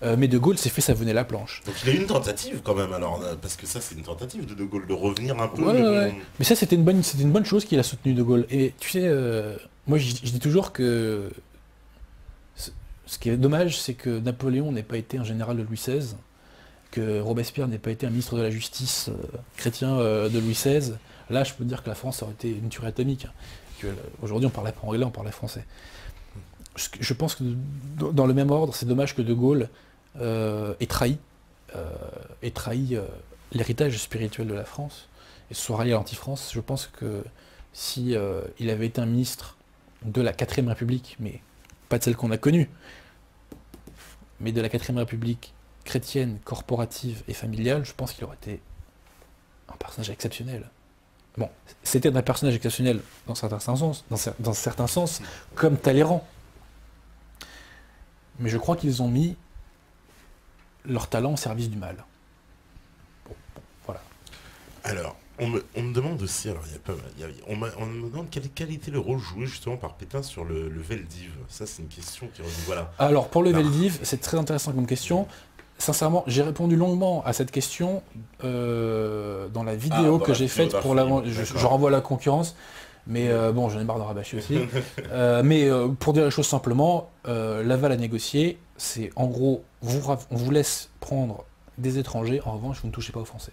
Mais De Gaulle s'est fait savonner la planche. Donc il a eu une tentative quand même, alors, parce que ça c'est une tentative de Gaulle de revenir un peu. Ouais, ouais, ouais. Mais ça, c'était une bonne chose qu'il a soutenu De Gaulle. Et tu sais, moi je dis toujours que ce qui est dommage, c'est que Napoléon n'ait pas été un général de Louis XVI, que Robespierre n'ait pas été un ministre de la Justice chrétien de Louis XVI. Là, je peux te dire que la France aurait été une tuerie atomique. Aujourd'hui, on parlait pas anglais, on parlait français. Je pense que dans le même ordre, c'est dommage que De Gaulle ait trahi l'héritage spirituel de la France et se soit rallié à l'anti-France. Je pense que si il avait été un ministre de la 4ème République, mais pas de celle qu'on a connue, mais de la 4ème République chrétienne, corporative et familiale, je pense qu'il aurait été un personnage exceptionnel. Bon, c'était un personnage exceptionnel dans certains sens, comme Talleyrand. Mais je crois qu'ils ont mis leur talent au service du mal. Bon, voilà. Alors, on me demande aussi, alors on me demande quel était le rôle joué justement par Pétain sur le Veldiv. Ça, c'est une question qui revient. Voilà. Alors, pour le Veldiv, c'est très intéressant comme question. Sincèrement, j'ai répondu longuement à cette question dans la vidéo que j'ai faite pour l'avant. Je renvoie à la concurrence, mais bon, j'en ai marre de rabâcher aussi. Mais pour dire les choses simplement, l'aval à négocier, c'est en gros, on vous laisse prendre des étrangers, en revanche, vous ne touchez pas aux Français.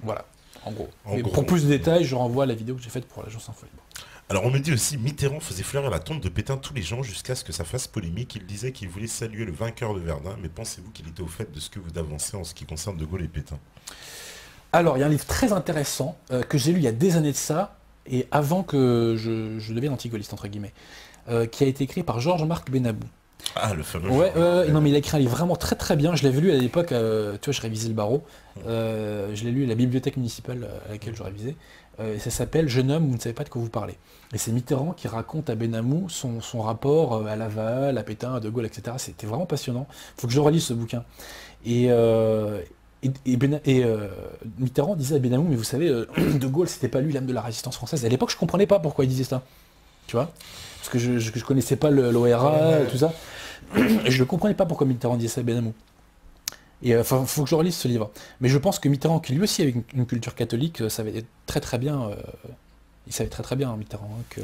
Voilà, en gros. Pour plus de détails, je renvoie à la vidéo que j'ai faite pour l'agence Info Libre. Alors on me dit aussi, Mitterrand faisait fleurir la tombe de Pétain tous les gens jusqu'à ce que ça fasse polémique. Il disait qu'il voulait saluer le vainqueur de Verdun, mais pensez-vous qu'il était au fait de ce que vous avancez en ce qui concerne De Gaulle et Pétain? Alors, il y a un livre très intéressant que j'ai lu il y a des années de ça, et avant que je devienne anti-gaulliste, entre guillemets, qui a été écrit par Georges-Marc Benabou. Ah, le fameux. Ouais, non, mais il a écrit un livre vraiment très très bien. Je l'avais lu à l'époque, tu vois, je révisais le barreau. Je l'ai lu à la bibliothèque municipale à laquelle je révisais. Et ça s'appelle Jeune homme, vous ne savez pas de quoi vous parlez. Et c'est Mitterrand qui raconte à Benamou son rapport à Laval, à Pétain, à De Gaulle, etc. C'était vraiment passionnant. Il faut que je relise ce bouquin. Et Mitterrand disait à Benamou, mais vous savez, De Gaulle, c'était pas lui l'âme de la résistance française. Et à l'époque, je comprenais pas pourquoi il disait ça. Tu vois? Parce que je connaissais pas l'ORA, tout ça. Et je ne comprenais pas pourquoi Mitterrand disait ça à Benamou. Et il faut que je relise ce livre. Mais je pense que Mitterrand, qui lui aussi avait une culture catholique, savait très très bien, il savait très très bien, Mitterrand, que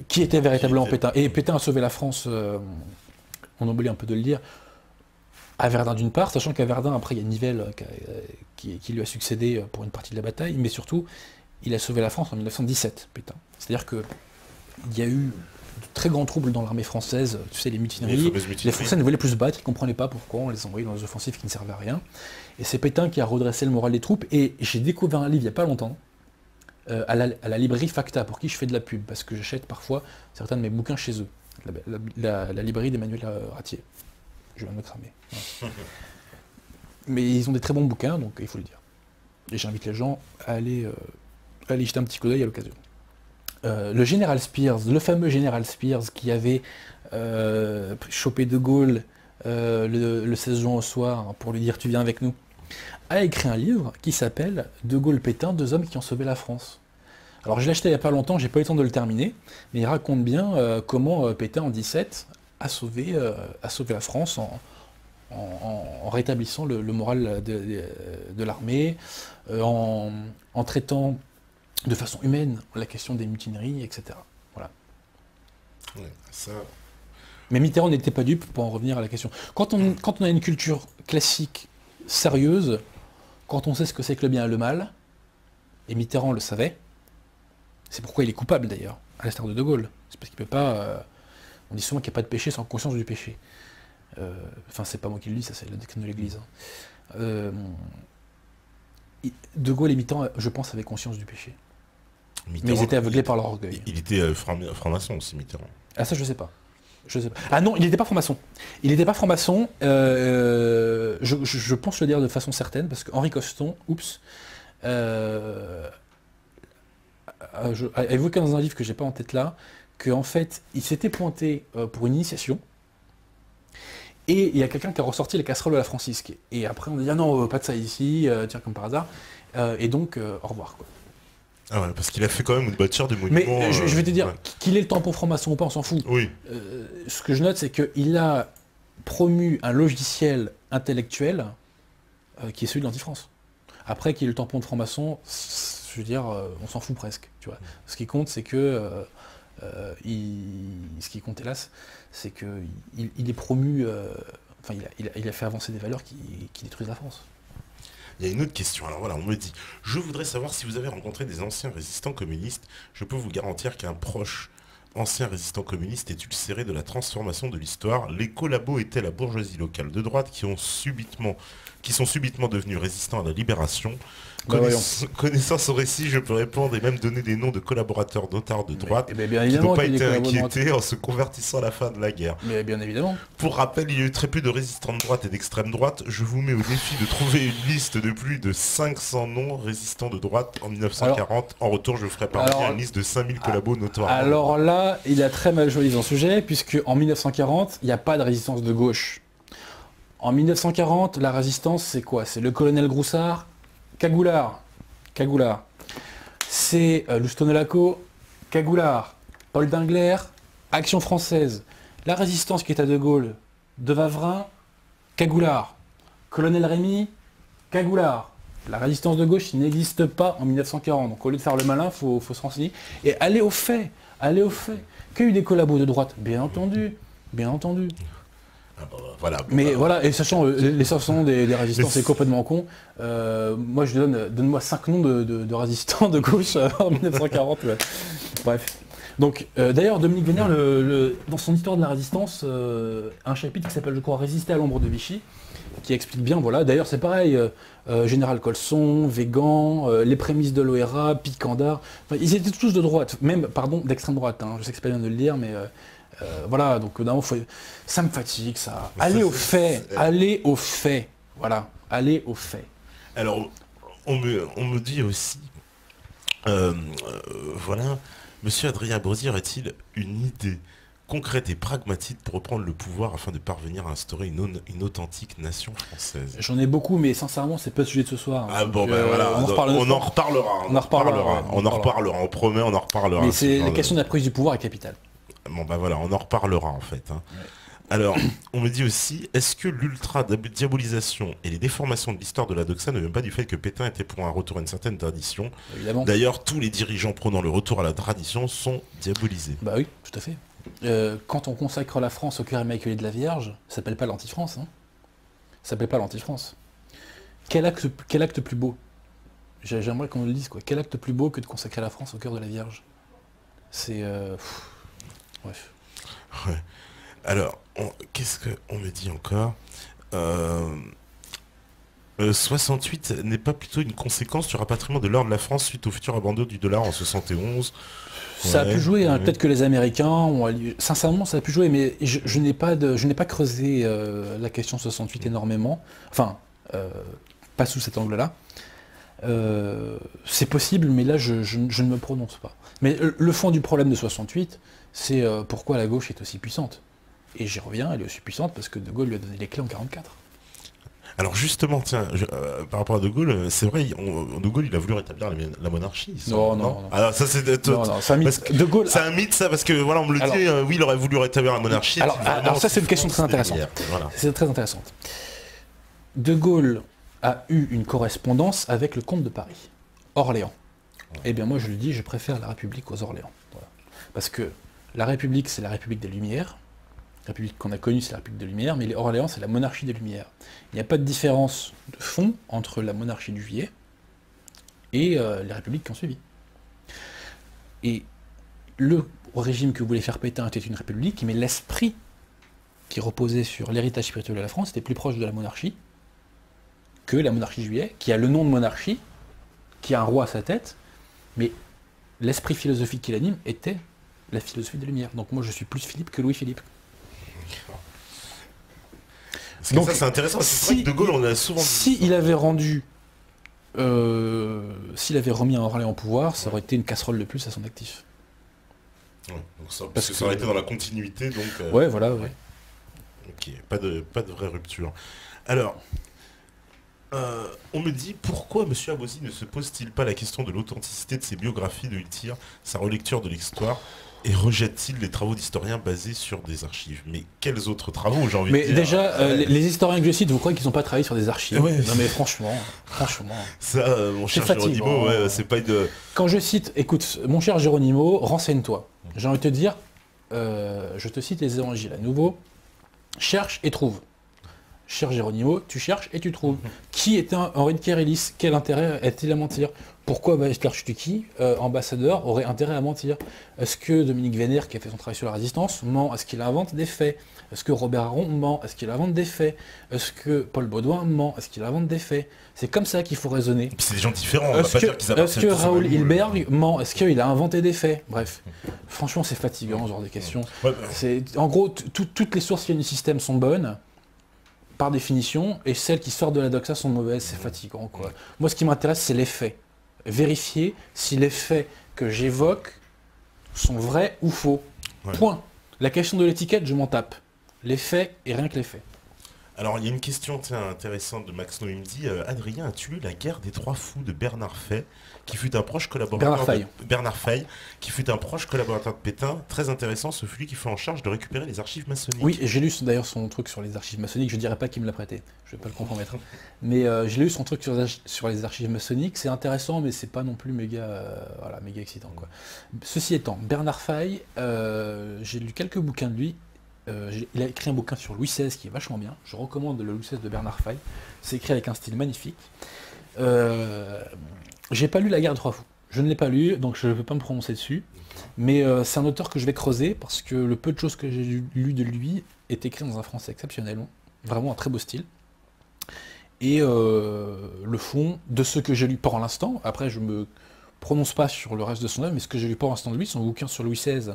qui était véritablement Pétain. Et Pétain a sauvé la France, on oublie un peu de le dire, à Verdun d'une part, sachant qu'à Verdun, après, il y a Nivelle qui lui a succédé pour une partie de la bataille, mais surtout, il a sauvé la France en 1917, Pétain. C'est-à-dire qu'il y a eu de très grands troubles dans l'armée française, tu sais, les mutineries. Les Français ne voulaient plus se battre, ils ne comprenaient pas pourquoi on les envoyait dans des offensives qui ne servaient à rien. Et c'est Pétain qui a redressé le moral des troupes. Et j'ai découvert un livre il n'y a pas longtemps, à la librairie Facta, pour qui je fais de la pub, parce que j'achète parfois certains de mes bouquins chez eux. La librairie d'Emmanuel Ratier. Je viens de me cramer. Ouais. Mais ils ont des très bons bouquins, donc il faut le dire. Et j'invite les gens à aller jeter un petit coup d'œil à l'occasion. Le général Spears, le fameux général Spears qui avait chopé De Gaulle le 16 juin au soir pour lui dire tu viens avec nous, a écrit un livre qui s'appelle De Gaulle-Pétain, deux hommes qui ont sauvé la France. Alors je l'ai acheté il n'y a pas longtemps, j'ai pas eu le temps de le terminer, mais il raconte bien comment Pétain en 17 a sauvé la France en rétablissant le moral de l'armée, en traitant de façon humaine la question des mutineries, etc. Voilà. Ouais, ça... Mais Mitterrand n'était pas dupe, pour en revenir à la question. Quand on a une culture classique sérieuse, quand on sait ce que c'est que le bien et le mal, et Mitterrand le savait, c'est pourquoi il est coupable d'ailleurs, à l'instar de Gaulle. C'est parce qu'il peut pas... on dit souvent qu'il n'y a pas de péché sans conscience du péché. Enfin, c'est pas moi qui le dis, ça c'est le décret de l'Église. De Gaulle et Mitterrand, je pense, avaient conscience du péché. Mais ils étaient aveuglés par leur orgueil. Il était franc-maçon aussi, Mitterrand. Ah ça, je sais pas. Ah non, il n'était pas franc-maçon. Il n'était pas franc-maçon. Je pense le dire de façon certaine, parce qu'Henri Coston, a évoqué dans un livre que j'ai pas en tête là, qu'en fait, il s'était pointé pour une initiation, et il y a quelqu'un qui a ressorti la casserole de la francisque. Et après, on a dit, ah non, pas de ça ici, tiens, comme par hasard. Et donc, au revoir, quoi. Ah ouais, parce qu'il a fait quand même une bâtir des Mais monuments. je vais te dire, ouais. qu'il ait le tampon franc-maçon ou pas, on s'en fout. Oui. Ce que je note, c'est qu'il a promu un logiciel intellectuel qui est celui de l'anti-France. Après, qu'il ait le tampon de franc-maçon, je veux dire, on s'en fout presque. Tu vois. Ce qui compte, c'est que... ce qui compte, hélas, c'est qu'il est promu... enfin, il a fait avancer des valeurs qui détruisent la France. Il y a une autre question. Alors voilà, on me dit, je voudrais savoir si vous avez rencontré des anciens résistants communistes. Je peux vous garantir qu'un proche ancien résistant communiste est ulcéré de la transformation de l'histoire. Les collabos étaient la bourgeoisie locale de droite qui sont subitement devenus résistants à la libération. Connaissant son récit, je peux répondre et même donner des noms de collaborateurs notards de droite qui n'ont pas été inquiétés en se convertissant à la fin de la guerre. Mais bien évidemment. Pour rappel, il y a eu très peu de résistants de droite et d'extrême droite. Je vous mets au défi de trouver une liste de plus de 500 noms résistants de droite en 1940. En retour, je vous ferai parvenir une liste de 5000 collabos notoires. Alors là, il a très mal joué dans le sujet, puisque en 1940, il n'y a pas de résistance de gauche. En 1940, la résistance, c'est quoi? C'est le colonel Groussard, Cagoulard. C'est Lustonelaco, Cagoulard. Paul Dingler, Action française. La résistance qui est à De Gaulle, De Wavrin, Cagoulard. Colonel Rémy, Cagoulard. La résistance de gauche n'existe pas en 1940. Donc au lieu de faire le malin, faut se renseigner. Et aller au fait. Qu'il y a eu des collabos de droite, bien entendu. Ah bah, voilà, mais voilà, et sachant les 500 des résistants, c'est complètement con. Moi, je donne-moi 5 noms de résistants de gauche en 1940. Ouais. Bref. Donc, d'ailleurs, Dominique Vénère, dans son histoire de la résistance, un chapitre qui s'appelle, je crois, Résister à l'ombre de Vichy, qui explique bien, voilà. D'ailleurs, c'est pareil, Général Colson, Végan, les prémices de l'OERA, Picandard, enfin, ils étaient tous de droite, même, pardon, d'extrême droite. Hein. Je sais que c'est pas bien de le dire, mais voilà, donc ça me fatigue, ça. Allez au fait. Voilà, allez au fait. Alors, on me dit aussi, voilà, Monsieur Adrien Brosier a-t-il une idée concrète et pragmatique pour reprendre le pouvoir afin de parvenir à instaurer une authentique nation française? J'en ai beaucoup, mais sincèrement, c'est pas le sujet de ce soir. Ah bon, ben voilà, on en reparlera. On en reparlera, on promet, on en reparlera. Mais c'est la question de la prise du pouvoir est capitale. Bon ben voilà, on en reparlera en fait. Hein. Ouais. Alors, on me dit aussi, est-ce que l'ultra-diabolisation et les déformations de l'histoire de la doxa ne viennent pas du fait que Pétain était pour un retour à une certaine tradition? D'ailleurs, tous les dirigeants prônant le retour à la tradition sont diabolisés. Bah oui, tout à fait. Quand on consacre la France au cœur immaculé de la Vierge, ça s'appelle pas l'anti-France. Hein. Ça s'appelle pas l'anti-France. Quel acte plus beau? J'aimerais qu'on le dise, quoi. Quel acte plus beau que de consacrer la France au cœur de la Vierge? C'est... Bref. Ouais. Alors, qu'est-ce qu'on me dit encore 68 n'est pas plutôt une conséquence du rapatriement de l'or de la France suite au futur abandon du dollar en 71? Ça a pu jouer, hein. Peut-être que les Américains ont... Sincèrement, ça a pu jouer, mais je n'ai pas creusé la question 68 énormément. Enfin, pas sous cet angle-là. C'est possible, mais là, je ne me prononce pas. Mais le fond du problème de 68, c'est pourquoi la gauche est aussi puissante. Et j'y reviens, elle est aussi puissante parce que De Gaulle lui a donné les clés en 1944. Alors justement, tiens, par rapport à De Gaulle, c'est vrai, De Gaulle, il a voulu rétablir la monarchie. Non. Alors ça c'est un mythe. De Gaulle, c'est un mythe ça, parce que voilà, on me le dit, oui, il aurait voulu rétablir la monarchie. Alors ça c'est une question très intéressante. Voilà. C'est très intéressante. De Gaulle a eu une correspondance avec le comte de Paris, Orléans. Ouais. Eh bien moi je le dis, je préfère la République aux Orléans. Voilà. Parce que la République, c'est la République des Lumières. La République qu'on a connue, c'est la République des Lumières, mais les Orléans, c'est la monarchie des Lumières. Il n'y a pas de différence de fond entre la monarchie du Juillet et les républiques qui ont suivi. Et le régime que voulait faire Pétain était une république, mais l'esprit qui reposait sur l'héritage spirituel de la France était plus proche de la monarchie que la monarchie du Juillet, qui a le nom de monarchie, qui a un roi à sa tête, mais l'esprit philosophique qui l'anime était la philosophie des Lumières. Donc moi, je suis plus Philippe que Louis-Philippe. Donc, ça c'est intéressant, c'est vrai que De Gaulle on a souvent dit s'il avait rendu s'il avait remis un Orléans au pouvoir, ça aurait été une casserole de plus à son actif. Ouais, donc parce que ça aurait été dans la continuité, donc ouais, voilà, ouais. Ok, pas de vraie rupture. Alors On me dit pourquoi M. Abosi ne se pose-t-il pas la question de l'authenticité de ses biographies, de il tire sa relecture de l'histoire et rejette-t-il les travaux d'historiens basés sur des archives? Mais quels autres travaux, j'ai envie de Mais dire. déjà, les historiens que je cite, vous croyez qu'ils n'ont pas travaillé sur des archives? Ouais. Non mais franchement. Ça, mon cher fatigant. Géronimo, ouais, c'est pas une... Quand je cite, écoute, mon cher Géronimo, renseigne-toi. J'ai envie de te dire, je te cite les évangiles à nouveau, cherche et trouve. Cher Géronimo, tu cherches et tu trouves. Qui était Henri de Kérélis? Quel intérêt a-t-il à mentir? Pourquoi Bachler Stucky, ambassadeur, aurait intérêt à mentir? Est-ce que Dominique Vénère, qui a fait son travail sur la résistance, ment? Est-ce qu'il invente des faits? Est-ce que Robert Aron ment? Est-ce qu'il invente des faits? Est-ce que Paul Baudouin ment? Est-ce qu'il invente des faits? C'est comme ça qu'il faut raisonner. Et puis c'est des gens différents, on va pas dire qu'ils Est-ce appartiennent que tous au Raoul même moule. Hilberg ment? Est-ce qu'il a inventé des faits? Bref, franchement, c'est fatigant ce genre de questions. Ouais, En gros, toutes les sources qui viennent du système sont bonnes, par définition, et celles qui sortent de la doxa sont mauvaises, c'est fatigant, quoi. Moi, ce qui m'intéresse, c'est les faits. Vérifier si les faits que j'évoque sont vrais ou faux. Ouais. Point. La question de l'étiquette, je m'en tape. Les faits et rien que les faits. Alors, il y a une question intéressante de Max No. Il me dit Adrien, as-tu lu La guerre des trois fous de Bernard Fay, qui fut un proche collaborateur Bernard Fay, qui fut un proche collaborateur de Pétain. Très intéressant, ce fut lui qui fut en charge de récupérer les archives maçonniques. Oui, j'ai lu d'ailleurs son truc sur les archives maçonniques. Je dirais pas qu'il me l'a prêté. Je vais pas le compromettre. Mais j'ai lu son truc sur les archives maçonniques. C'est intéressant, mais c'est pas non plus méga excitant, quoi. Ceci étant, Bernard Fay, j'ai lu quelques bouquins de lui. Il a écrit un bouquin sur Louis XVI qui est vachement bien. Je recommande le Louis XVI de Bernard Fay. C'est écrit avec un style magnifique. J'ai pas lu La guerre des trois fous. Je ne l'ai pas lu, donc je ne peux pas me prononcer dessus. Mais c'est un auteur que je vais creuser parce que le peu de choses que j'ai lu de lui est écrit dans un français exceptionnel. Vraiment un très beau style. Et le fond de ce que j'ai lu pour l'instant, après je me prononce pas sur le reste de son œuvre, mais ce que j'ai lu pour l'instant de lui, son bouquin sur Louis XVI,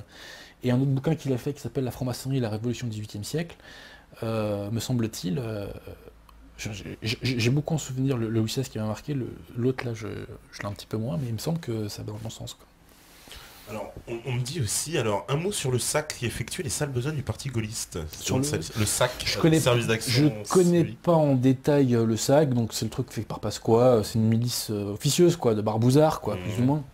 et un autre bouquin qu'il a fait qui s'appelle La franc-maçonnerie et la révolution du XVIIIe siècle, me semble-t-il, j'ai beaucoup en souvenir le Louis XVI qui m'a marqué, l'autre là je l'ai un petit peu moins, mais il me semble que ça va dans le bon sens, quoi. Alors, on me dit aussi, un mot sur le SAC qui effectuait les sales besognes du parti gaulliste. Sur le SAC, service d'action. Je connais pas en détail le SAC, donc c'est le truc fait par Pasqua, c'est une milice officieuse, quoi, de barbouzards, quoi, plus ou moins.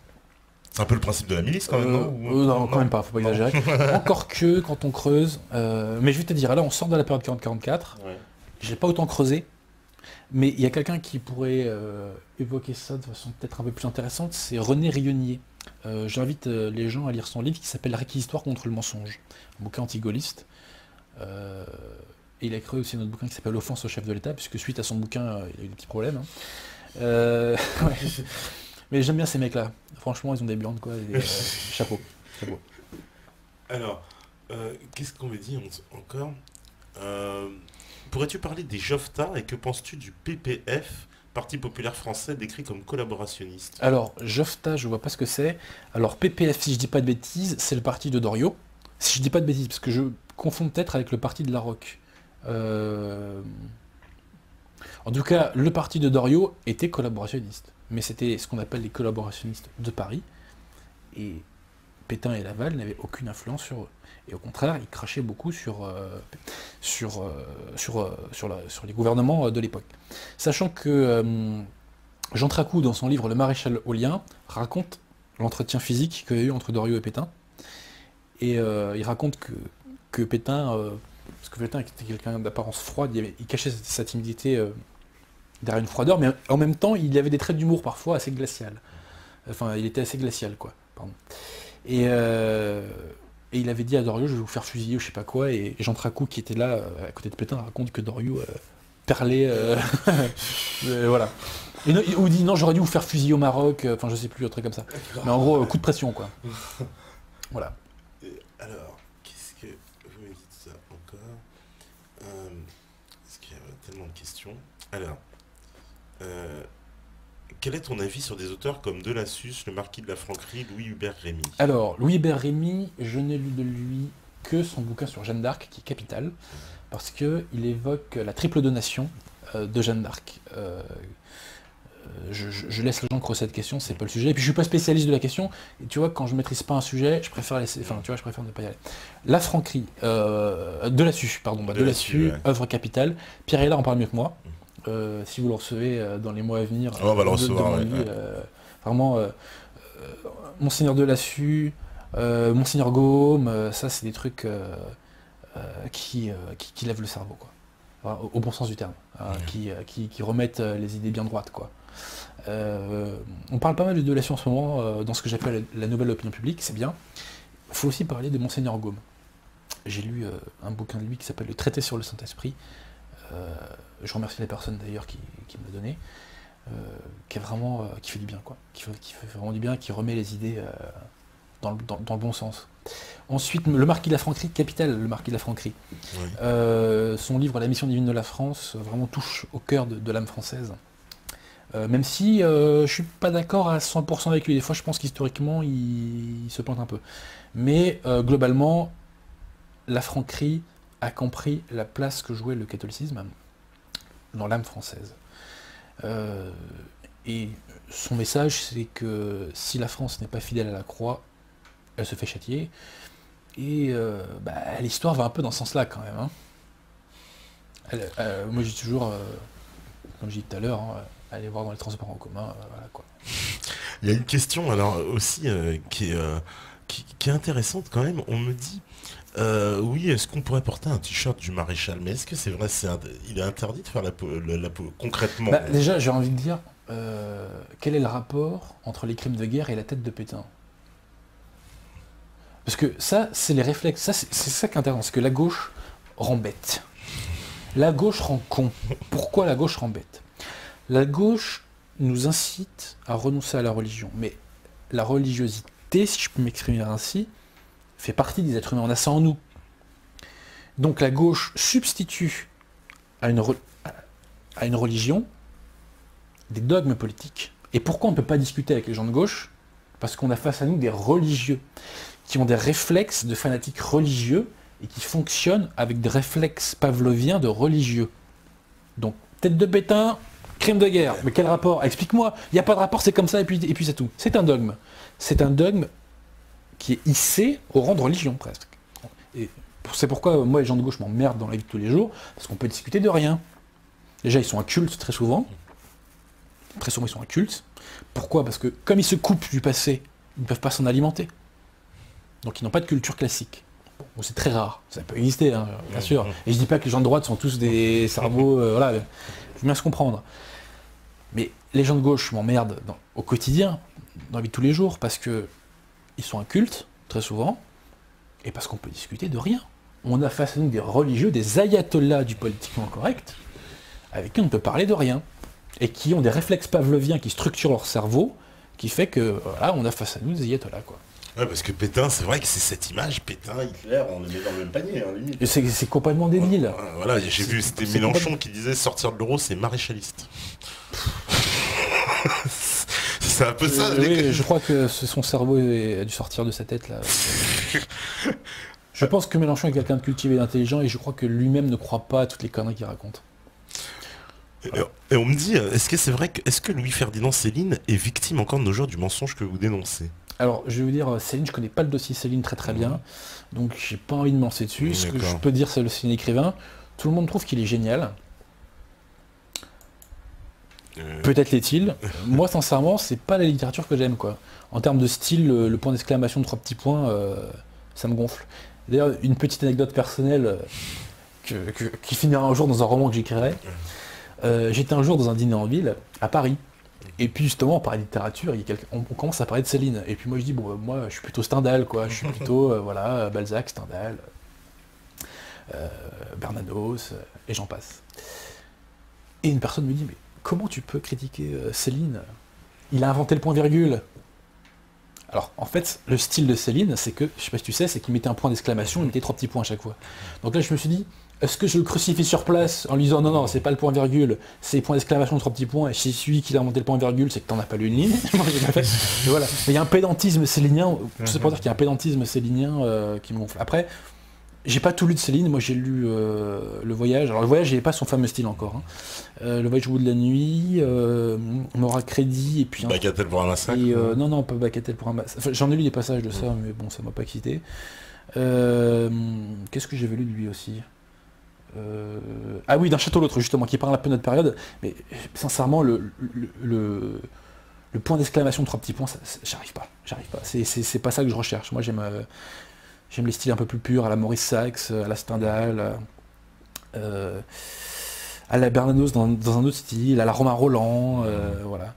C'est un peu le principe de la milice, quand même, non? Non, quand même pas, faut pas exagérer. Encore que, quand on creuse, mais je vais te dire, là on sort de la période 40-44, j'ai pas autant creusé, mais il y a quelqu'un qui pourrait évoquer ça de façon peut-être un peu plus intéressante, c'est René Rionnier. J'invite les gens à lire son livre qui s'appelle Réquisitoire contre le mensonge, un bouquin anti-gaulliste. Et il a écrit aussi un autre bouquin qui s'appelle Offense au chef de l'État, puisque suite à son bouquin, il a eu des petits problèmes. Ouais. Mais j'aime bien ces mecs-là. Franchement, ils ont des blondes, quoi. Et, chapeau. Alors, qu'est-ce qu'on me dit encore pourrais-tu parler des JOFTA et que penses-tu du PPF, Parti populaire français, décrit comme collaborationniste? Alors, JOFTA, je vois pas ce que c'est. Alors, PPF, si je dis pas de bêtises, c'est le parti de Doriot. Si je dis pas de bêtises, parce que je confonds peut-être avec le parti de la Roque. En tout cas, le parti de Doriot était collaborationniste. Mais c'était ce qu'on appelle les collaborationnistes de Paris. Et Pétain et Laval n'avaient aucune influence sur eux. Et au contraire, ils crachaient beaucoup sur les gouvernements de l'époque. Sachant que Jean Tracou, dans son livre Le Maréchal Aulien, raconte l'entretien physique qu'il y a eu entre Doriot et Pétain. Et il raconte que Pétain, parce que Pétain était quelqu'un d'apparence froide, il cachait sa timidité derrière une froideur, mais en même temps, il avait des traits d'humour parfois assez glacial. Enfin, il était assez glacial, quoi. Pardon. Et il avait dit à Doriot, je vais vous faire fusiller ou je sais pas quoi, et Jean Tracou, qui était là, à côté de Pétain, raconte que Doriot perlait, voilà. Ou dit, non, j'aurais dû vous faire fusiller au Maroc, enfin, je sais plus, un truc comme ça. Mais en gros, coup de pression, quoi. Voilà. Alors, qu'est-ce que vous me dites ça encore Parce qu'il y a tellement de questions. Alors, quel est ton avis sur des auteurs comme Delassus, le Marquis de la Franquerie, Louis Hubert Rémy? Alors, Louis Hubert Rémy, je n'ai lu de lui que son bouquin sur Jeanne d'Arc, qui est capital, parce qu'il évoque la triple donation de Jeanne d'Arc. Je laisse les gens creuser cette question, c'est pas le sujet. Et puis je suis pas spécialiste de la question, et tu vois, quand je maîtrise pas un sujet, je préfère laisser, enfin, tu vois, je préfère ne pas y aller. La Franquerie, Delassus, pardon, Delassus, ouais. œuvre capitale. Pierre Hélard en parle mieux que moi. si vous le recevez dans les mois à venir. On va le recevoir, demandez-lui, vraiment, Monseigneur Delassus, Monseigneur Gaume, ça c'est des trucs qui lèvent le cerveau, quoi. Enfin, au bon sens du terme, qui remettent les idées bien droites, quoi. On parle pas mal de Delassus en ce moment dans ce que j'appelle la nouvelle opinion publique, c'est bien. Il faut aussi parler de Monseigneur Gaume. J'ai lu un bouquin de lui qui s'appelle Le Traité sur le Saint-Esprit. Je remercie la personne d'ailleurs qui me l'a donné, qui fait du bien, quoi. Qui fait vraiment du bien, qui remet les idées dans le bon sens. Ensuite, le Marquis de la Franquerie, capital, le Marquis de la Franquerie. Oui. Son livre La mission divine de la France vraiment touche au cœur de l'âme française. Même si je suis pas d'accord à 100% avec lui. Des fois, je pense qu'historiquement, il se plante un peu. Mais globalement, la Franquerie a compris la place que jouait le catholicisme dans l'âme française. Et son message, c'est que si la France n'est pas fidèle à la croix, elle se fait châtier. Et l'histoire va un peu dans ce sens-là, quand même. Hein. Moi, je dis toujours, comme je dis tout à l'heure, allez voir dans les transports en commun, voilà, quoi. Il y a une question, alors, aussi, qui est intéressante, quand même. On me dit... oui, est-ce qu'on pourrait porter un t-shirt du maréchal? Mais est-ce que c'est vrai, il est interdit de faire la concrètement? Déjà, j'ai envie de dire, quel est le rapport entre les crimes de guerre et la tête de Pétain? Parce que ça, c'est les réflexes, c'est ça qui est intéressant, c'est que la gauche rend bête. La gauche rend con. Pourquoi la gauche rend bête? La gauche nous incite à renoncer à la religion, mais la religiosité, si je peux m'exprimer ainsi, fait partie des êtres humains, on a ça en nous. Donc la gauche substitue à une religion des dogmes politiques. Et pourquoi on ne peut pas discuter avec les gens de gauche? Parce qu'on a face à nous des religieux, qui ont des réflexes de fanatiques religieux, et qui fonctionnent avec des réflexes pavloviens de religieux. Donc, tête de Pétain, crime de guerre. Mais quel rapport? Explique-moi. Il n'y a pas de rapport, c'est comme ça, et puis c'est tout. C'est un dogme. C'est un dogme qui est hissé au rang de religion, presque. Et c'est pourquoi moi, les gens de gauche m'emmerdent dans la vie de tous les jours, parce qu'on peut discuter de rien. Déjà, ils sont incultes très souvent. Très souvent, ils sont incultes. Pourquoi? Parce que comme ils se coupent du passé, ils ne peuvent pas s'en alimenter. Donc ils n'ont pas de culture classique. Bon, c'est très rare, ça peut exister, hein, bien sûr. Et je dis pas que les gens de droite sont tous des cerveaux, voilà, je veux bien se comprendre. Mais les gens de gauche m'emmerdent au quotidien, dans la vie de tous les jours, parce que ils sont incultes, très souvent, et parce qu'on peut discuter de rien. On a face à nous des religieux, des ayatollahs du politiquement correct, avec qui on ne peut parler de rien, et qui ont des réflexes pavloviens qui structurent leur cerveau, qui fait que, voilà, on a face à nous des ayatollahs, quoi. Ouais, parce que Pétain, c'est vrai que c'est cette image, Pétain, Hitler, on les met dans le même panier, hein, limite. C'est complètement débile. Voilà, j'ai vu, c'était Mélenchon qui disait sortir de l'euro, c'est maréchaliste. C'est un peu ça. Oui, je crois que son cerveau a dû sortir de sa tête, là. Je pense que Mélenchon est quelqu'un de cultivé et d'intelligent, et je crois que lui-même ne croit pas à toutes les conneries qu'il raconte. Voilà. Et on me dit, est-ce que c'est vrai est-ce que Louis-Ferdinand Céline est victime encore de nos jours du mensonge que vous dénoncez? Alors, je vais vous dire, Céline, je connais pas le dossier Céline très bien, donc j'ai pas envie de me lancer dessus. Ce que je peux dire, c'est un écrivain. Tout le monde trouve qu'il est génial. Peut-être l'est-il. Moi, sincèrement, c'est pas la littérature que j'aime, quoi. En termes de style, le point d'exclamation de 3 petits points, ça me gonfle. D'ailleurs, une petite anecdote personnelle qui finira un jour dans un roman que j'écrirai. J'étais un jour dans un dîner en ville, à Paris. Et puis justement, on parlait de littérature, on commence à parler de Céline. Et puis moi je dis, bon, moi je suis plutôt Stendhal, quoi. Je suis plutôt, voilà, Balzac, Stendhal, Bernanos, et j'en passe. Et une personne me dit, mais comment tu peux critiquer Céline? Il a inventé le point-virgule. Alors, en fait, le style de Céline, c'est que, je sais pas si tu sais, c'est qu'il mettait un point d'exclamation, il mettait 3 petits points à chaque fois. Donc là, je me suis dit, est-ce que je le crucifie sur place en lui disant non, c'est pas le point-virgule, c'est le point d'exclamation de 3 petits points, et si celui qui a inventé le point-virgule, c'est que t'en as pas lu une ligne. Voilà. Mais il y a un pédantisme célinien, c'est pour dire qu'il y a un pédantisme célinien qui me gonfle. Après, j'ai pas tout lu de Céline, moi j'ai lu Le Voyage. Alors Le Voyage, j'ai pas son fameux style encore. Hein. Le Voyage au bout de la nuit, Mora Crédit, et puis... Bagatelle pour un massacre. Non, pas Bagatelle pour un massacre. Enfin, j'en ai lu des passages de ça, mais bon, ça m'a pas excité. Qu'est-ce que j'avais lu de lui aussi? Ah oui, d'un château à l'autre, justement, qui parle un peu de notre période. Mais sincèrement, le point d'exclamation de 3 petits points, j'arrive pas. C'est pas ça que je recherche. Moi, j'aime les styles un peu plus purs, à la Maurice Sachs, à la Stendhal, à la Bernanos dans un autre style, à la Romain Roland, voilà.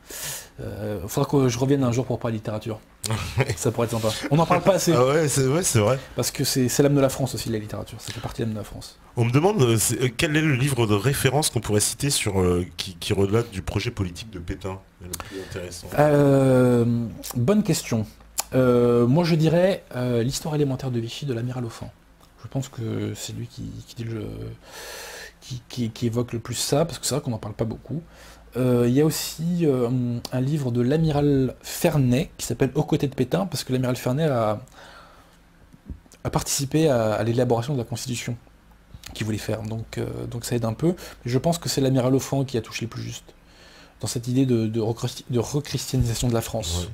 Faudra que je revienne un jour pour parler littérature. Ça pourrait être sympa. On n'en parle pas assez. Ah ouais, c'est vrai. Parce que c'est l'âme de la France aussi, la littérature. Ça fait partie de l'âme de la France. On me demande quel est le livre de référence qu'on pourrait citer sur qui relate du projet politique de Pétain, le plus intéressant. Bonne question. Moi je dirais l'histoire élémentaire de Vichy de l'amiral Offand. Je pense que c'est lui qui évoque le plus ça, parce que c'est vrai qu'on n'en parle pas beaucoup. Il y a aussi un livre de l'amiral Ferney qui s'appelle Aux côtés de Pétain, parce que l'amiral Ferney a participé à l'élaboration de la Constitution qu'il voulait faire, donc ça aide un peu. Mais je pense que c'est l'amiral Offand qui a touché le plus juste, dans cette idée de rechristianisation de la France.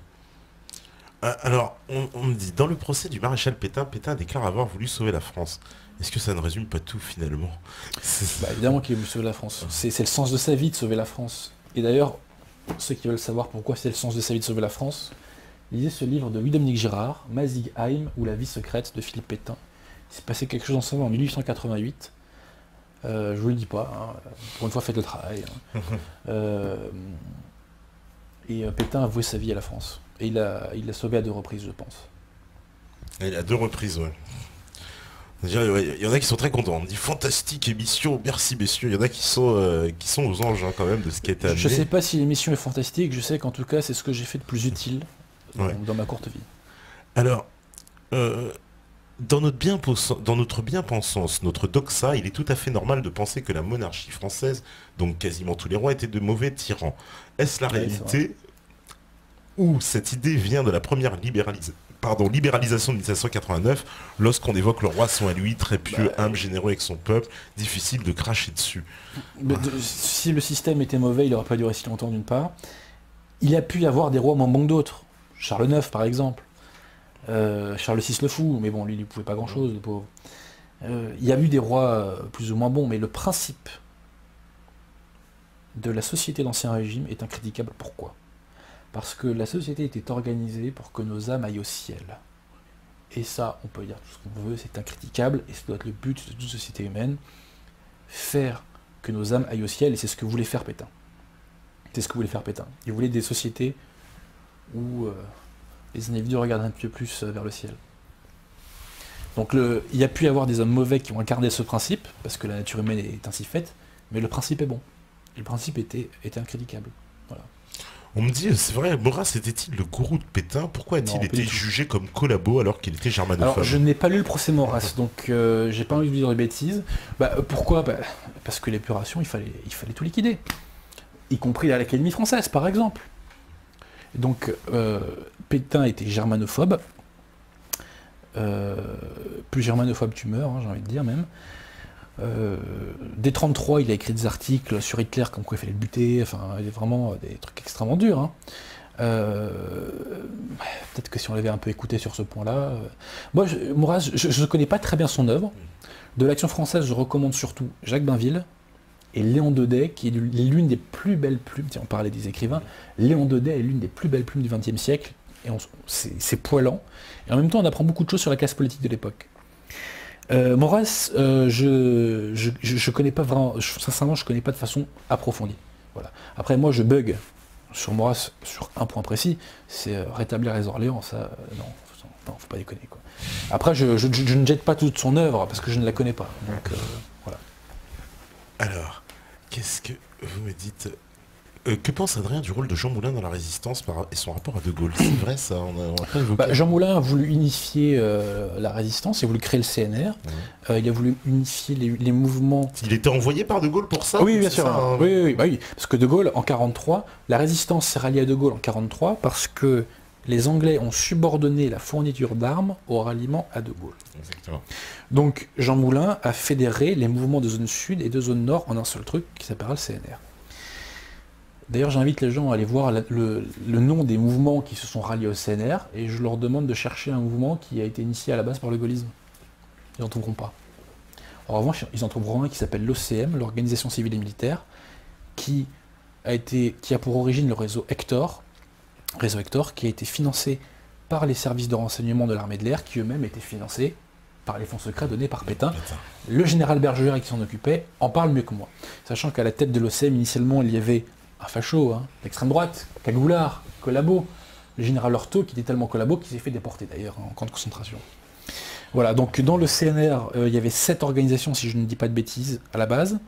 Ouais. Alors, on me dit, dans le procès du maréchal Pétain, Pétain déclare avoir voulu sauver la France. Est-ce que ça ne résume pas tout, finalement? Évidemment qu'il a voulu sauver la France. C'est le sens de sa vie de sauver la France. Et d'ailleurs, ceux qui veulent savoir pourquoi c'est le sens de sa vie de sauver la France, lisez ce livre de Louis-Dominique Girard, Mazigheim, ou La vie secrète de Philippe Pétain. Il s'est passé quelque chose en en 1888. Je vous le dis pas, hein. Pour une fois faites le travail. Hein. Et Pétain a voué sa vie à la France. Et il l'a sauvé à 2 reprises, je pense. Et à 2 reprises, ouais. Il y en a qui sont très contents. On me dit fantastique émission, merci messieurs. Il y en a qui sont aux anges quand même de ce qui a été amené. Je sais pas si l'émission est fantastique, je sais qu'en tout cas c'est ce que j'ai fait de plus utile dans ma courte vie. Alors, dans notre bien-pensance, notre doxa, il est tout à fait normal de penser que la monarchie française, donc quasiment tous les rois, étaient de mauvais tyrans. Est-ce la réalité ou cette idée vient de la première libéralisation de 1789, lorsqu'on évoque le roi son à lui, très pieux, humble, généreux avec son peuple, difficile de cracher dessus. Si le système était mauvais, il n'aurait pas duré si longtemps d'une part. Il a pu y avoir des rois moins bons que d'autres. Charles IX par exemple. Charles VI le fou, mais bon, lui il ne pouvait pas grand chose, le pauvre. Il y a eu des rois plus ou moins bons, mais le principe de la société d'Ancien Régime est incritiquable. Pourquoi ? Parce que la société était organisée pour que nos âmes aillent au ciel. Et ça, on peut dire tout ce qu'on veut, c'est incritiquable, et ça doit être le but de toute société humaine, faire que nos âmes aillent au ciel, et c'est ce que voulait faire Pétain. C'est ce que voulait faire Pétain. Il voulait des sociétés où les individus regardent un peu plus vers le ciel. Donc il y a pu y avoir des hommes mauvais qui ont incarné ce principe, parce que la nature humaine est ainsi faite, mais le principe est bon. Et le principe était incritiquable. Voilà. On me dit, c'est vrai, Maurras était-il le gourou de Pétain? Pourquoi a-t-il été jugé comme collabo alors qu'il était germanophobe? Alors, je n'ai pas lu le procès Maurras, donc j'ai pas envie de dire des bêtises. Pourquoi? Parce que l'épuration, il fallait tout liquider. Y compris à l'Académie française, par exemple. Donc, Pétain était germanophobe. Plus germanophobe tu meurs, hein, j'ai envie de dire même. Dès 1933, il a écrit des articles sur Hitler, comme quoi il fallait le buter, enfin, il y a vraiment des trucs extrêmement durs. Hein. Peut-être que si on l'avait un peu écouté sur ce point-là... Moi, Maurras, je ne connais pas très bien son œuvre. De l'Action française, je recommande surtout Jacques Bainville et Léon Daudet, qui est l'une des plus belles plumes, tiens, on parlait des écrivains, Léon Daudet est l'une des plus belles plumes du XXe siècle, et c'est poilant, et en même temps on apprend beaucoup de choses sur la classe politique de l'époque. Maurras, je connais pas vraiment, sincèrement, je connais pas de façon approfondie. Voilà. Après, moi, je bug sur Maurras sur un point précis, c'est rétablir les Orléans. Ça, non, faut pas déconner, quoi. Après, je ne jette pas toute son œuvre parce que je ne la connais pas. Donc, voilà. Alors, qu'est-ce que vous me dites? Que pense Adrien du rôle de Jean Moulin dans la Résistance et son rapport à De Gaulle? C'est vrai ça, on a pas évoqué. Jean Moulin a voulu unifier la Résistance, il a voulu créer le CNR, il a voulu unifier les mouvements... Il était envoyé par De Gaulle pour ça? Oui, bien sûr. Ça, hein. Oui, parce que De Gaulle, en 1943, la Résistance s'est ralliée à De Gaulle en 1943 parce que les Anglais ont subordonné la fourniture d'armes au ralliement à De Gaulle. Exactement. Donc Jean Moulin a fédéré les mouvements de zone sud et de zone nord en un seul truc qui s'appellera le CNR. D'ailleurs, j'invite les gens à aller voir le nom des mouvements qui se sont ralliés au CNR, et je leur demande de chercher un mouvement qui a été initié à la base par le gaullisme. Ils n'en trouveront pas. En revanche, ils en trouveront un qui s'appelle l'OCM, l'Organisation Civile et Militaire, qui a pour origine le réseau Hector, qui a été financé par les services de renseignement de l'armée de l'air, qui eux-mêmes étaient financés par les fonds secrets donnés par Pétain. Le général Bergeret qui s'en occupait en parle mieux que moi. Sachant qu'à la tête de l'OCM, initialement, il y avait un facho, d'extrême droite, cagoulard, collabo, le général Hortho, qui était tellement collabo qu'il s'est fait déporter d'ailleurs en camp de concentration. Voilà, donc dans le CNR, il y avait 7 organisations, si je ne dis pas de bêtises, à la base.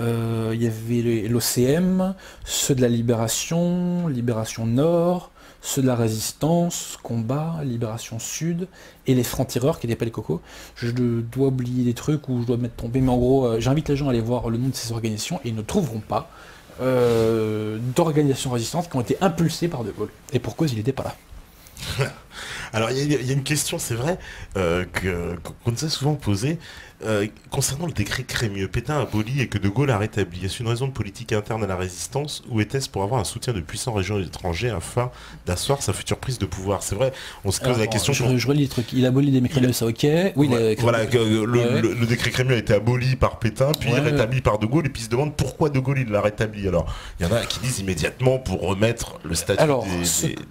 Il y avait l'OCM, ceux de la Libération, Libération Nord, ceux de la Résistance, Combat, Libération Sud, et les Francs-Tireurs, qui n'étaient pas les cocos. Je dois oublier des trucs ou je dois mettre tombé, mais en gros, j'invite les gens à aller voir le nom de ces organisations, et ils ne trouveront pas d'organisations résistantes qui ont été impulsées par De Gaulle. Et pour cause, il n'était pas là. Alors il y a une question, c'est vrai, qu'on nous a souvent posée, concernant le décret Crémieux. Pétain aboli et que De Gaulle a rétabli. Est-ce une raison de politique interne à la résistance ou était-ce pour avoir un soutien de puissants régions étrangers afin d'asseoir sa future prise de pouvoir? C'est vrai, on se pose la question. Je relis les trucs. Il abolit des Crémieux, ça ok. Oui, voilà, le décret Crémieux a été aboli par Pétain, puis rétabli par De Gaulle, et puis il se demande pourquoi De Gaulle il l'a rétabli. Alors, il y en a qui disent immédiatement pour remettre le statut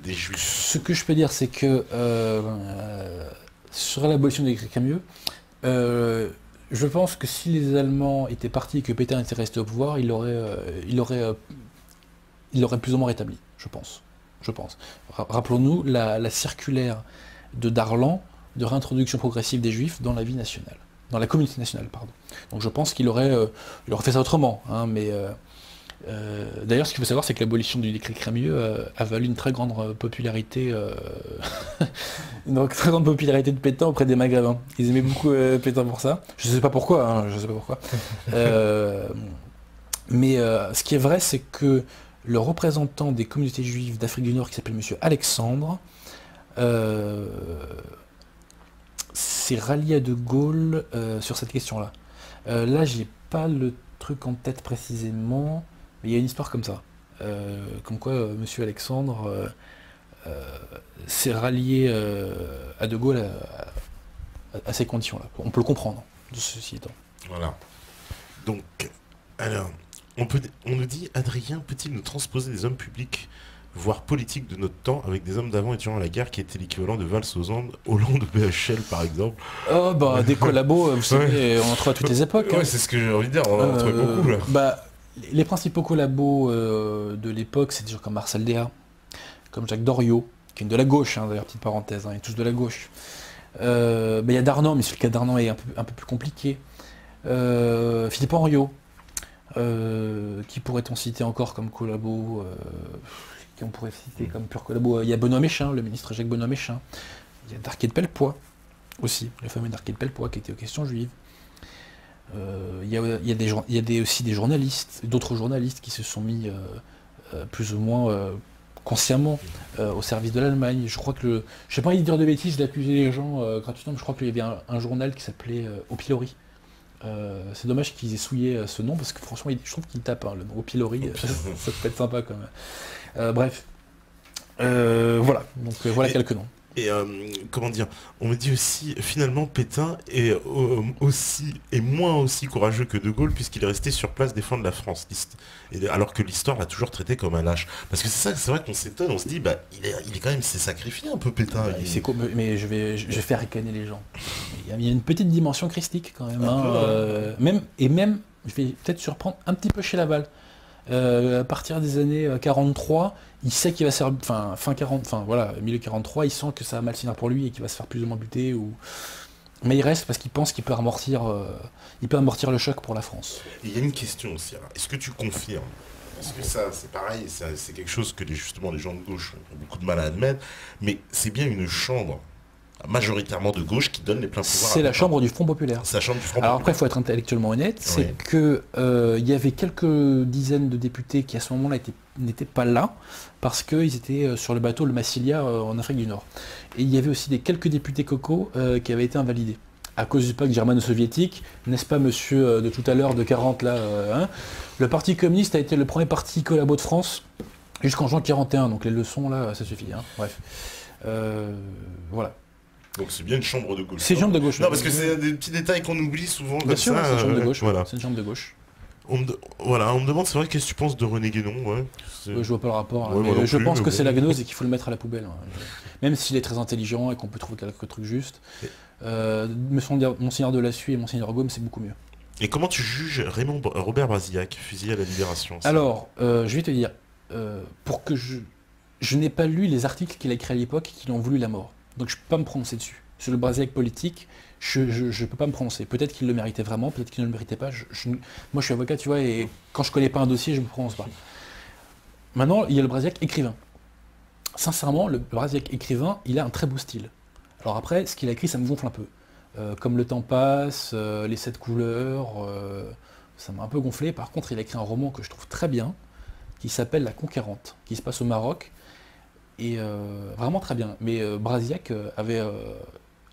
des Juifs. Ce que je peux dire, c'est que sur l'abolition des décrets Crémieux, je pense que si les Allemands étaient partis et que Pétain était resté au pouvoir, il l'aurait plus ou moins rétabli, je pense. Rappelons-nous la circulaire de Darlan de réintroduction progressive des Juifs dans la vie nationale, dans la communauté nationale, pardon. Donc je pense qu'il aurait fait ça autrement, mais d'ailleurs, ce qu'il faut savoir, c'est que l'abolition du décret Crémieux a valu une très grande popularité, de Pétain auprès des Maghrébins. Ils aimaient beaucoup Pétain pour ça. Je sais pas pourquoi. Mais ce qui est vrai, c'est que le représentant des communautés juives d'Afrique du Nord, qui s'appelle Monsieur Alexandre, s'est rallié à De Gaulle sur cette question-là. Là, j'ai pas le truc en tête précisément. Il y a une histoire comme ça, comme quoi Monsieur Alexandre s'est rallié à De Gaulle à ces conditions-là. On peut le comprendre, de ceci étant. Voilà. Donc, alors, on nous dit, Adrien peut-il nous transposer des hommes publics, voire politiques de notre temps, avec des hommes d'avant et durant la guerre qui étaient l'équivalent de Valls Hollande de BHL, par exemple? Oh, des collabos, vous savez, on en trouve à toutes les époques. Ouais, c'est ce que j'ai envie de dire, on en trouve beaucoup, là. Les principaux collabos de l'époque, c'est des gens comme Marcel Déat, comme Jacques Doriot, qui est de la gauche, d'ailleurs, petite parenthèse, ils tous de la gauche. Il y a Darnan, mais le cas Darnan est un peu plus compliqué. Philippe Henriot, qui pourrait-on citer encore comme collabo, qui on pourrait citer comme pur collabo. Il y a Benoît Méchain, le ministre Jacques Benoît Méchain. Il y a Darquier de Pellepoix, aussi, le fameux Darquier de Pellepoix, qui était aux questions juives. Il y a aussi des journalistes, d'autres journalistes qui se sont mis plus ou moins consciemment au service de l'Allemagne. Je crois que je n'ai pas envie de dire de bêtises, d'accuser les gens gratuitement, mais je crois qu'il y avait un journal qui s'appelait Au Pilori. C'est dommage qu'ils aient souillé ce nom, parce que franchement, je trouve qu'il tape, le nom Au Pilori, ça peut être sympa quand même. Bref. Voilà, donc voilà quelques noms. Et comment dire, on me dit aussi, finalement, Pétain est moins aussi courageux que De Gaulle, puisqu'il est resté sur place défendre la France, alors que l'histoire l'a toujours traité comme un lâche. Parce que c'est vrai qu'on s'étonne, on se dit, il est quand même, s'est sacrifié un peu, Pétain. Mais je vais faire ricaner les gens. Il y a une petite dimension christique quand même. Même, je vais peut-être surprendre un petit peu chez Laval. À partir des années 43, il sait qu'il va se faire, milieu 43, il sent que ça va mal finir pour lui et qu'il va se faire plus ou moins buter. Mais il reste parce qu'il pense qu'il peut amortir le choc pour la France. Il y a une question aussi. Est-ce que tu confirmes? Parce que ça, c'est pareil, c'est quelque chose que justement les gens de gauche ont beaucoup de mal à admettre, mais c'est bien une chambre majoritairement de gauche qui donne les pleins pouvoirs. C'est la chambre du Front Populaire. C'est la chambre du Front Alors Populaire. après, il faut être intellectuellement honnête, c'est que il y avait quelques dizaines de députés qui à ce moment-là n'étaient pas là, parce qu'ils étaient sur le bateau le Massilia en Afrique du Nord. Et il y avait aussi quelques députés cocos qui avaient été invalidés. À cause du pacte germano-soviétique, n'est-ce pas monsieur de tout à l'heure de 40 là, le Parti communiste a été le premier parti collabo de France jusqu'en juin 41, donc les leçons là, ça suffit. Bref. Voilà. Donc c'est bien une chambre de gauche. C'est une chambre de gauche. Non, parce que c'est des petits détails qu'on oublie souvent. Bien sûr, c'est une chambre de gauche. Voilà. C'est une chambre de gauche. Voilà, on me demande, c'est vrai, qu'est-ce que tu penses de René Guénon, ouais. Je vois pas le rapport, Ouais, mais je pense que bon. c'est la gnose et qu'il faut le mettre à la poubelle. Même s'il est très intelligent et qu'on peut trouver quelques trucs justes. Monseigneur de Lassuie et Monseigneur Gaume, c'est beaucoup mieux. Et comment tu juges Robert Brasillac, fusillé à la Libération? Alors, je vais te dire, pour que je n'ai pas lu les articles qu'il a écrits à l'époque et qui lui ont voulu la mort. Donc je ne peux pas me prononcer dessus. Sur le Brasillac politique, je ne peux pas me prononcer. Peut-être qu'il le méritait vraiment, peut-être qu'il ne le méritait pas. Moi, je suis avocat, tu vois, et quand je connais pas un dossier, je ne me prononce pas. Maintenant, il y a le Brasillac écrivain. Sincèrement, le Brasillac écrivain, il a un très beau style. Alors après, ce qu'il a écrit, ça me gonfle un peu. Comme le temps passe, les 7 couleurs, ça m'a un peu gonflé. Par contre, il a écrit un roman que je trouve très bien, qui s'appelle La Conquérante, qui se passe au Maroc, et vraiment très bien. Mais Brasillac avait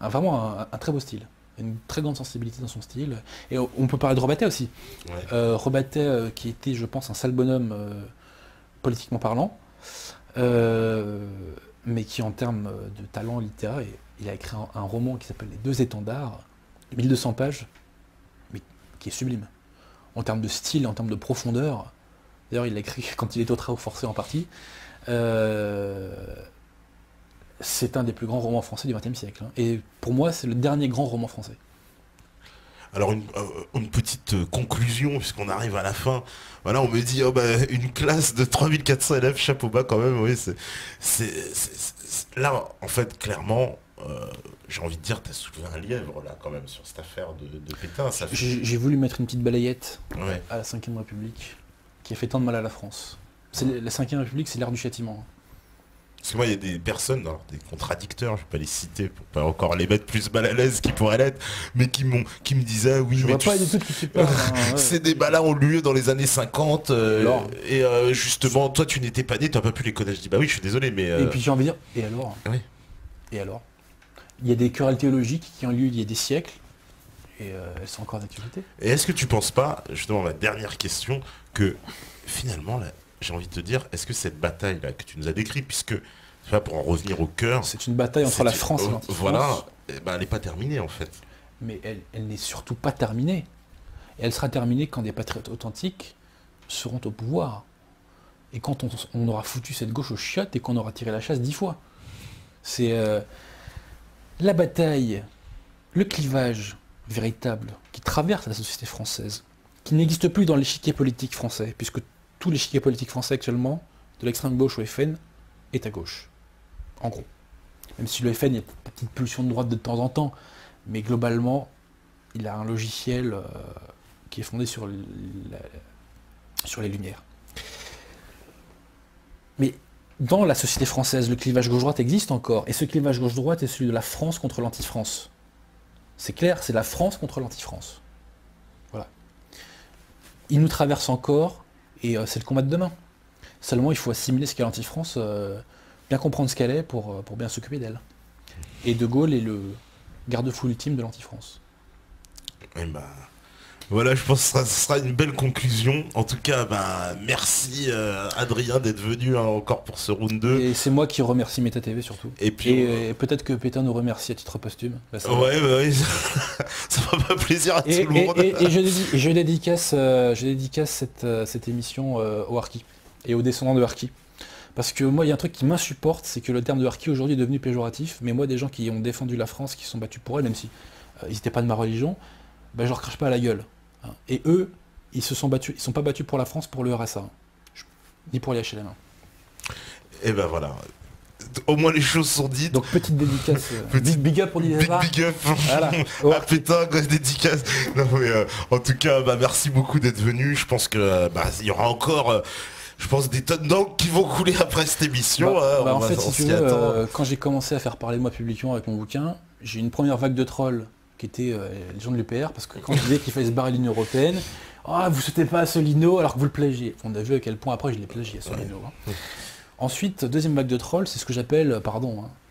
vraiment un très beau style, une très grande sensibilité dans son style. Et on peut parler de Robatet aussi. Ouais. Robatet, qui était, je pense, un sale bonhomme politiquement parlant, mais qui, en termes de talent littéraire, il a écrit un roman qui s'appelle Les Deux Étendards, 1200 pages, mais qui est sublime. En termes de style, en termes de profondeur. D'ailleurs, il l'a écrit quand il était au travaux forcés en partie. C'est un des plus grands romans français du XXe siècle. Et pour moi, c'est le dernier grand roman français. Alors une petite conclusion, puisqu'on arrive à la fin. Voilà, on me dit, une classe de 3400 élèves, chapeau bas quand même, oui, là, en fait, clairement, j'ai envie de dire, tu as soulevé un lièvre, là, quand même, sur cette affaire de Pétain. J'ai voulu mettre une petite balayette Ouais. à la Ve République, qui a fait tant de mal à la France. La Ve République, c'est l'ère du châtiment. Parce que moi, il y a des personnes, alors, des contradicteurs, je vais pas les citer pour pas encore les mettre plus mal à l'aise qu'ils pourraient l'être, mais qui me disaient, oui, Je mais vois pas du tout que tu parles. ces débats-là ont lieu dans les années 50, et justement, toi, tu n'étais pas né, tu n'as pas pu les connaître. Je dis, bah oui, je suis désolé, mais... Et puis j'ai envie de dire, et alors Oui. Et alors Il y a des querelles théologiques qui ont lieu il y a des siècles, et elles sont encore d'actualité. Et est-ce que tu penses pas, justement, ma dernière question, que finalement, là, j'ai envie de te dire, est-ce que cette bataille-là que tu nous as décrite, puisque, tu vois, pour en revenir au cœur... C'est une bataille entre la France et l'anti-France. Voilà, elle n'est pas terminée, en fait. Mais elle n'est surtout pas terminée. Et elle sera terminée quand des patriotes authentiques seront au pouvoir. Et quand on aura foutu cette gauche aux chiottes et qu'on aura tiré la chasse 10 fois. C'est la bataille, le clivage véritable qui traverse la société française, qui n'existe plus dans l'échiquier politique français, puisque tout l'échiquier politique français actuellement, de l'extrême gauche au FN, est à gauche. En gros. Même si le FN a une petite pulsion de droite de temps en temps, mais globalement, il a un logiciel qui est fondé sur les Lumières. Mais dans la société française, le clivage gauche-droite existe encore, et ce clivage gauche-droite est celui de la France contre l'anti-France. C'est clair, c'est la France contre l'anti-France. Voilà. Il nous traverse encore, et c'est le combat de demain. Seulement, il faut assimiler ce qu'est l'anti-France, bien comprendre ce qu'elle est pour bien s'occuper d'elle. Et De Gaulle est le garde-fou ultime de l'anti-France. Et voilà, je pense que ce sera une belle conclusion. En tout cas, merci Adrien d'être venu encore pour ce round 2. Et c'est moi qui remercie Meta TV surtout. Et puis et peut-être que Pétain nous remercie à titre posthume. Ouais, oui, ça fera pas plaisir à tout le monde. Et je dédicace cette émission au harki et aux descendants de harki. Parce que moi, il y a un truc qui m'insupporte, c'est que le terme de harki aujourd'hui est devenu péjoratif, mais moi, des gens qui ont défendu la France, qui se sont battus pour elle, même si ils n'étaient pas de ma religion, je leur crache pas à la gueule. Et eux, ils sont pas battus pour la France, pour le RSA. Ni pour les HLM. Et voilà. Au moins les choses sont dites. Donc petite dédicace. Big up pour Didier. Big up. Voilà. Ah putain, grosse dédicace. Non mais en tout cas, merci beaucoup d'être venu. Je pense que il y aura encore... je pense des tonnes d'encre qui vont couler après cette émission. En fait, si tu veux, quand j'ai commencé à faire parler de moi publiquement avec mon bouquin, j'ai eu une première vague de trolls qui étaient les gens de l'UPR, parce que quand je disais qu'il fallait se barrer de l'Union Européenne, vous sautez pas à Solino alors que vous le plagiez. On a vu à quel point après je l'ai plagié à Solino. Ouais. Ensuite, deuxième vague de trolls, c'est ce que j'appelle,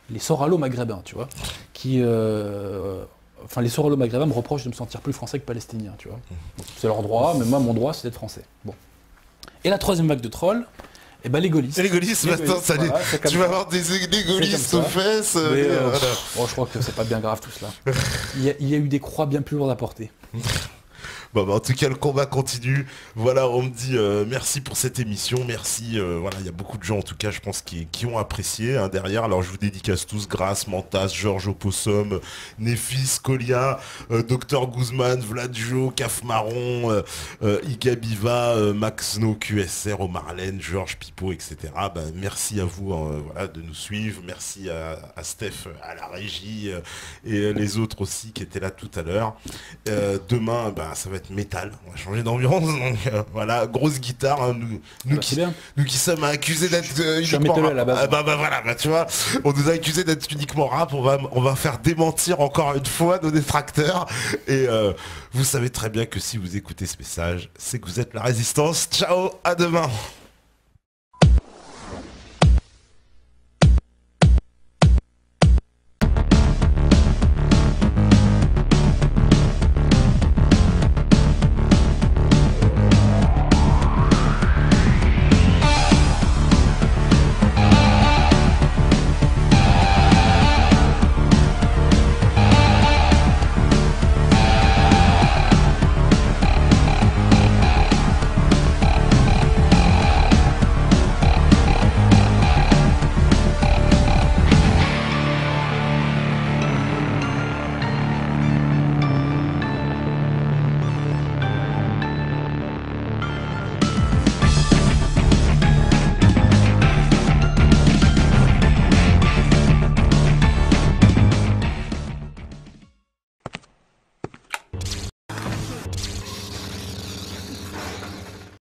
les soralo-maghrébins, tu vois, qui... les soralo-maghrébins me reprochent de me sentir plus français que palestinien, tu vois. C'est leur droit, mais moi, mon droit, c'est d'être français. Bon. Et la troisième vague de trolls, Et bah les gaullistes. Les gaullistes, Les maintenant, gaullistes, ça, voilà, c'est comme tu vas ça. avoir des gaullistes C'est aux comme ça. fesses. Mais, voilà. bon, je crois que c'est pas bien grave tout cela. Il y a eu des croix bien plus lourdes à porter. Bon, bah, en tout cas, le combat continue. Voilà, on me dit merci pour cette émission, merci. Voilà, il y a beaucoup de gens, en tout cas, je pense, qui ont apprécié hein, derrière. Alors, je vous dédicace tous, Grace, Mantas, Georges Opossum, Néphis, Colia, Dr Guzman, Vladjo, Caf Marron, Igabiva, Max No, QSR, Omarlen, Georges Pipo, etc. Bah, merci à vous voilà, de nous suivre. Merci à Steph à la régie et les autres aussi qui étaient là tout à l'heure. Demain, bah, ça va être métal, on va changer d'ambiance, donc voilà, grosse guitare, hein, nous qui sommes accusés d'être uniquement rap. À la base. Bah voilà, bah tu vois, on nous a accusés d'être uniquement rap, on va faire démentir encore une fois nos détracteurs, et vous savez très bien que si vous écoutez ce message, c'est que vous êtes la résistance. Ciao, à demain.